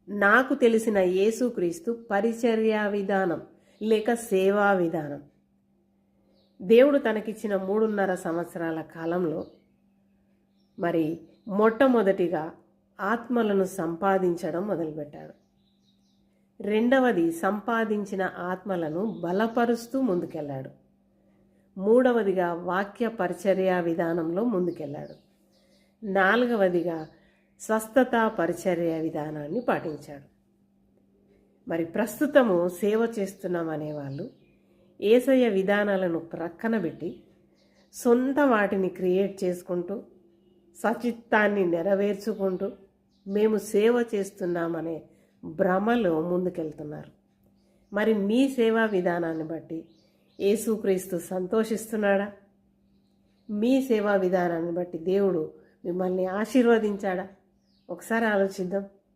నాకు తెలిసిన యేసుక్రీస్తు పరిచర్యా విధానం లేక సేవా విధానం. దేవుడు తనకిచ్చిన 3.5 సంవత్సరాల కాలంలో మరి మొట్టమొదటిగా ఆత్మలను సంపాదించడం మొదలుపెట్టాడు. రెండవది, సంపాదించిన ఆత్మలను బలపరుస్తూ ముందుకెళ్ళాడు. మూడవదిగా వాక్య పరిచర్యా విధానంలో ముందుకెళ్ళాడు. నాలుగవదిగా స్వస్థత పరిచర్య విధానాన్ని పాటించాడు. మరి ప్రస్తుతము సేవ చేస్తున్నాం అనేవాళ్ళు యేసయ్య విధానాలను ప్రక్కన పెట్టి సొంత వాటిని క్రియేట్ చేసుకుంటూ సచిత్తాన్ని నెరవేర్చుకుంటూ మేము సేవ చేస్తున్నామనే భ్రమలో ముందుకెళ్తున్నారు. మరి మీ సేవా విధానాన్ని బట్టి యేసుక్రీస్తు సంతోషిస్తున్నాడా? మీ సేవా విధానాన్ని బట్టి దేవుడు మిమ్మల్ని ఆశీర్వదించాడా? ఒకసారి ఆలోచిద్దాం.